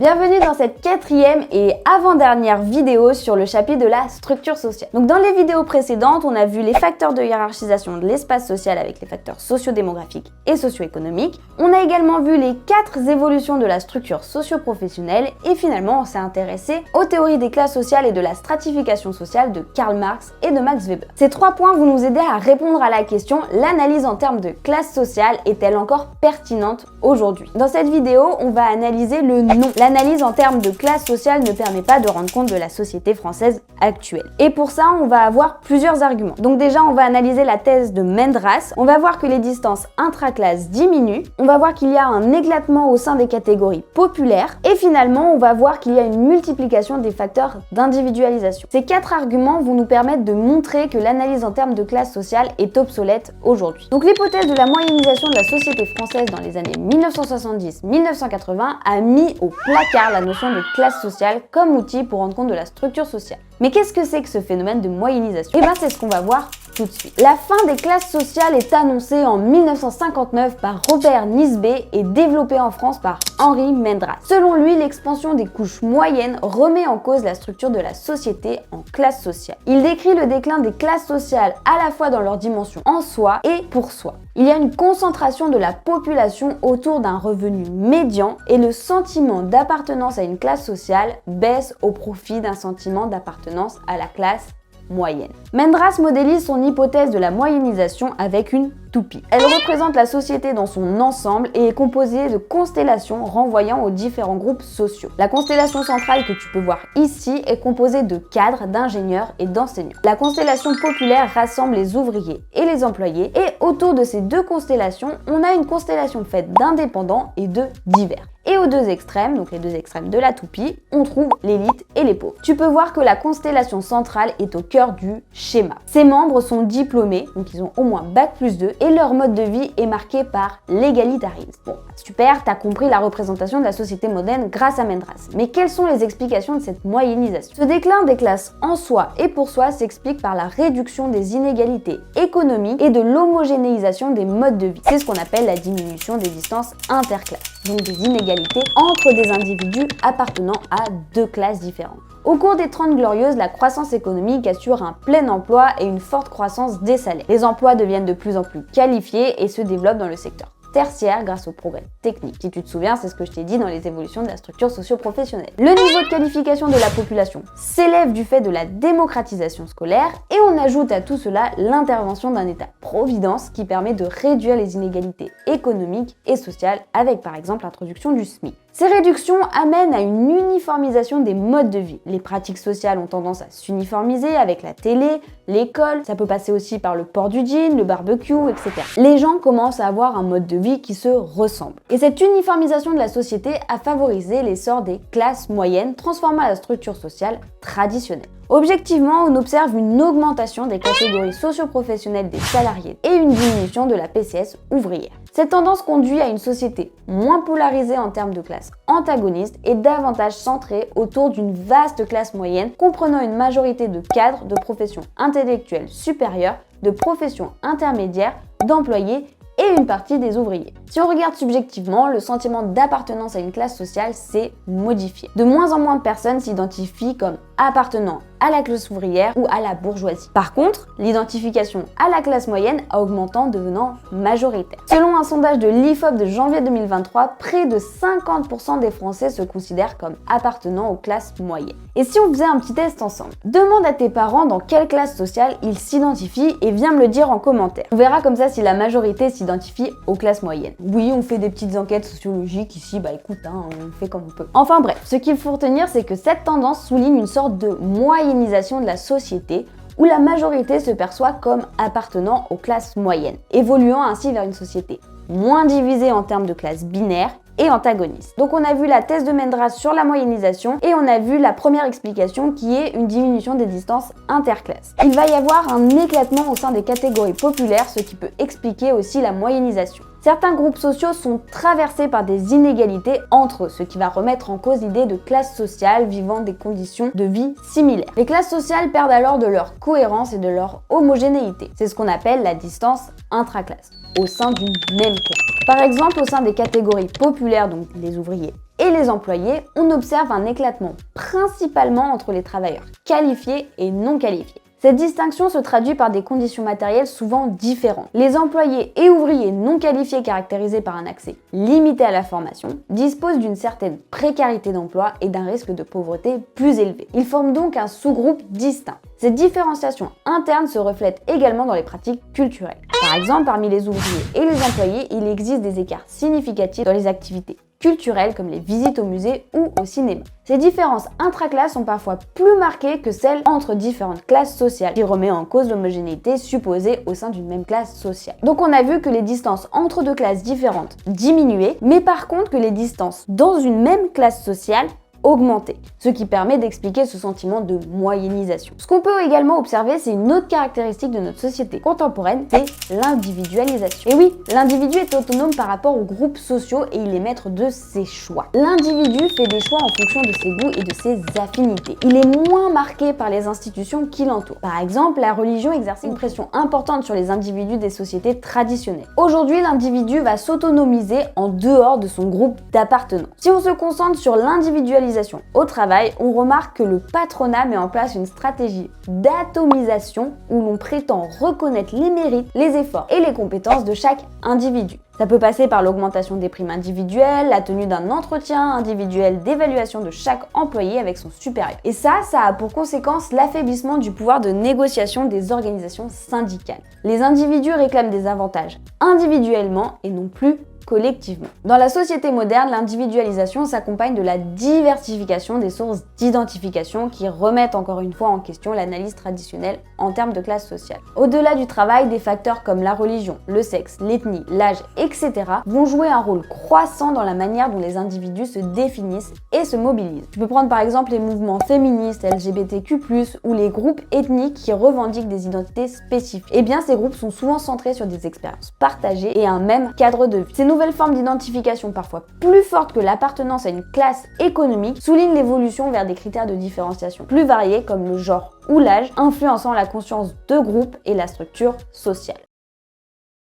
Bienvenue dans cette quatrième et avant-dernière vidéo sur le chapitre de la structure sociale. Donc dans les vidéos précédentes, on a vu les facteurs de hiérarchisation de l'espace social avec les facteurs socio-démographiques et socio-économiques. On a également vu les 4 évolutions de la structure socio-professionnelle et finalement on s'est intéressé aux théories des classes sociales et de la stratification sociale de Karl Marx et de Max Weber. Ces 3 points vont nous aider à répondre à la question: l'analyse en termes de classe sociale est-elle encore pertinente aujourd'hui? Dans cette vidéo, on va analyser le non. L'analyse en termes de classe sociale ne permet pas de rendre compte de la société française actuelle. Et pour ça, on va avoir plusieurs arguments. Donc déjà, on va analyser la thèse de Mendras. On va voir que les distances intraclasses diminuent. On va voir qu'il y a un éclatement au sein des catégories populaires. Et finalement, on va voir qu'il y a une multiplication des facteurs d'individualisation. Ces 4 arguments vont nous permettre de montrer que l'analyse en termes de classe sociale est obsolète aujourd'hui. Donc l'hypothèse de la moyennisation de la société française dans les années 1970-1980 a mis au placard la notion de classe sociale comme outil pour rendre compte de la structure sociale. Mais qu'est-ce que c'est que ce phénomène de moyennisation? Eh bien, c'est ce qu'on va voir tout de suite. La fin des classes sociales est annoncée en 1959 par Robert Nisbet et développée en France par Henri Mendras. Selon lui, l'expansion des couches moyennes remet en cause la structure de la société en classes sociales. Il décrit le déclin des classes sociales à la fois dans leur dimension en soi et pour soi. Il y a une concentration de la population autour d'un revenu médian et le sentiment d'appartenance à une classe sociale baisse au profit d'un sentiment d'appartenance à la classe moyenne. Mendras modélise son hypothèse de la moyennisation avec une toupie. Elle représente la société dans son ensemble et est composée de constellations renvoyant aux différents groupes sociaux. La constellation centrale que tu peux voir ici est composée de cadres, d'ingénieurs et d'enseignants. La constellation populaire rassemble les ouvriers et les employés et autour de ces 2 constellations, on a une constellation faite d'indépendants et de divers. Et aux 2 extrêmes, donc les 2 extrêmes de la toupie, on trouve l'élite et les pauvres. Tu peux voir que la constellation centrale est au cœur du schéma. Ses membres sont diplômés, donc ils ont au moins Bac+2, et leur mode de vie est marqué par l'égalitarisme. Bon, super, t'as compris la représentation de la société moderne grâce à Mendras. Mais quelles sont les explications de cette moyennisation? Ce déclin des classes en soi et pour soi s'explique par la réduction des inégalités économiques et de l'homogénéisation des modes de vie. C'est ce qu'on appelle la diminution des distances interclasses, donc des inégalités entre des individus appartenant à 2 classes différentes. Au cours des 30 Glorieuses, la croissance économique assure un plein emploi et une forte croissance des salaires. Les emplois deviennent de plus en plus qualifiés et se développent dans le secteur tertiaire grâce au progrès technique. Si tu te souviens, c'est ce que je t'ai dit dans les évolutions de la structure socio-professionnelle. Le niveau de qualification de la population s'élève du fait de la démocratisation scolaire et on ajoute à tout cela l'intervention d'un État-providence qui permet de réduire les inégalités économiques et sociales avec par exemple l'introduction du SMIC. Ces réductions amènent à une uniformisation des modes de vie. Les pratiques sociales ont tendance à s'uniformiser avec la télé, l'école, ça peut passer aussi par le port du jean, le barbecue, etc. Les gens commencent à avoir un mode de vie qui se ressemble. Et cette uniformisation de la société a favorisé l'essor des classes moyennes, transformant la structure sociale traditionnelle. Objectivement, on observe une augmentation des catégories socio-professionnelles des salariés et une diminution de la PCS ouvrière. Cette tendance conduit à une société moins polarisée en termes de classes antagonistes et davantage centrée autour d'une vaste classe moyenne comprenant une majorité de cadres, de professions intellectuelles supérieures, de professions intermédiaires, d'employés et une partie des ouvriers. Si on regarde subjectivement, le sentiment d'appartenance à une classe sociale s'est modifié. De moins en moins de personnes s'identifient comme appartenant à la classe ouvrière ou à la bourgeoisie. Par contre, l'identification à la classe moyenne a augmenté en devenant majoritaire. Selon un sondage de l'IFOP de janvier 2023, près de 50% des Français se considèrent comme appartenant aux classes moyennes. Et si on faisait un petit test ensemble? Demande à tes parents dans quelle classe sociale ils s'identifient et viens me le dire en commentaire. On verra comme ça si la majorité s'identifie aux classes moyennes. Oui, on fait des petites enquêtes sociologiques ici, bah écoute, on fait comme on peut. Enfin bref, ce qu'il faut retenir, c'est que cette tendance souligne une sorte de moyennisation de la société où la majorité se perçoit comme appartenant aux classes moyennes, évoluant ainsi vers une société moins divisée en termes de classes binaires et antagonistes. Donc on a vu la thèse de Mendras sur la moyennisation et on a vu la première explication qui est une diminution des distances interclasses. Il va y avoir un éclatement au sein des catégories populaires, ce qui peut expliquer aussi la moyennisation. Certains groupes sociaux sont traversés par des inégalités entre eux, ce qui va remettre en cause l'idée de classe sociale vivant des conditions de vie similaires. Les classes sociales perdent alors de leur cohérence et de leur homogénéité. C'est ce qu'on appelle la distance intraclasse, au sein d'une même classe. Par exemple, au sein des catégories populaires, donc les ouvriers et les employés, on observe un éclatement principalement entre les travailleurs qualifiés et non qualifiés. Cette distinction se traduit par des conditions matérielles souvent différentes. Les employés et ouvriers non qualifiés caractérisés par un accès limité à la formation disposent d'une certaine précarité d'emploi et d'un risque de pauvreté plus élevé. Ils forment donc un sous-groupe distinct. Cette différenciation interne se reflète également dans les pratiques culturelles. Par exemple, parmi les ouvriers et les employés, il existe des écarts significatifs dans les activités culturelles comme les visites au musée ou au cinéma. Ces différences intraclasses sont parfois plus marquées que celles entre différentes classes sociales, qui remet en cause l'homogénéité supposée au sein d'une même classe sociale. Donc on a vu que les distances entre deux classes différentes diminuaient, mais par contre que les distances dans une même classe sociale augmenter, ce qui permet d'expliquer ce sentiment de moyennisation. Ce qu'on peut également observer, c'est une autre caractéristique de notre société contemporaine, c'est l'individualisation. Et oui, l'individu est autonome par rapport aux groupes sociaux et il est maître de ses choix. L'individu fait des choix en fonction de ses goûts et de ses affinités. Il est moins marqué par les institutions qui l'entourent. Par exemple, la religion exerce une pression importante sur les individus des sociétés traditionnelles. Aujourd'hui, l'individu va s'autonomiser en dehors de son groupe d'appartenance. Si on se concentre sur l'individualisation au travail, on remarque que le patronat met en place une stratégie d'atomisation où l'on prétend reconnaître les mérites, les efforts et les compétences de chaque individu. Ça peut passer par l'augmentation des primes individuelles, la tenue d'un entretien individuel d'évaluation de chaque employé avec son supérieur. Et ça a pour conséquence l'affaiblissement du pouvoir de négociation des organisations syndicales. Les individus réclament des avantages individuellement et non plus collectivement. Dans la société moderne, l'individualisation s'accompagne de la diversification des sources d'identification qui remettent encore une fois en question l'analyse traditionnelle en termes de classe sociale. Au-delà du travail, des facteurs comme la religion, le sexe, l'ethnie, l'âge, etc. vont jouer un rôle croissant dans la manière dont les individus se définissent et se mobilisent. Tu peux prendre par exemple les mouvements féministes, LGBTQ+, ou les groupes ethniques qui revendiquent des identités spécifiques. Eh bien, ces groupes sont souvent centrés sur des expériences partagées et un même cadre de vie. Ces nouvelles formes d'identification, parfois plus fortes que l'appartenance à une classe économique, soulignent l'évolution vers des critères de différenciation plus variés comme le genre ou l'âge, influençant la conscience de groupe et la structure sociale.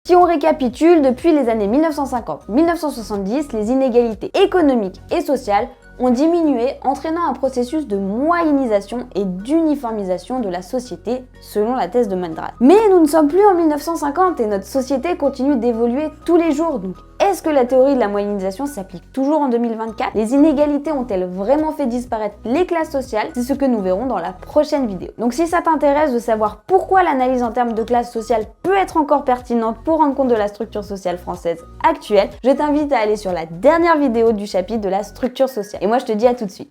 Si on récapitule, depuis les années 1950-1970, les inégalités économiques et sociales ont diminué, entraînant un processus de moyennisation et d'uniformisation de la société, selon la thèse de Mondrad. Mais nous ne sommes plus en 1950 et notre société continue d'évoluer tous les jours, donc est-ce que la théorie de la moyennisation s'applique toujours en 2024 ? Les inégalités ont-elles vraiment fait disparaître les classes sociales ? C'est ce que nous verrons dans la prochaine vidéo. Donc si ça t'intéresse de savoir pourquoi l'analyse en termes de classe sociale peut être encore pertinente pour rendre compte de la structure sociale française actuelle, je t'invite à aller sur la dernière vidéo du chapitre de la structure sociale. Et moi je te dis à tout de suite.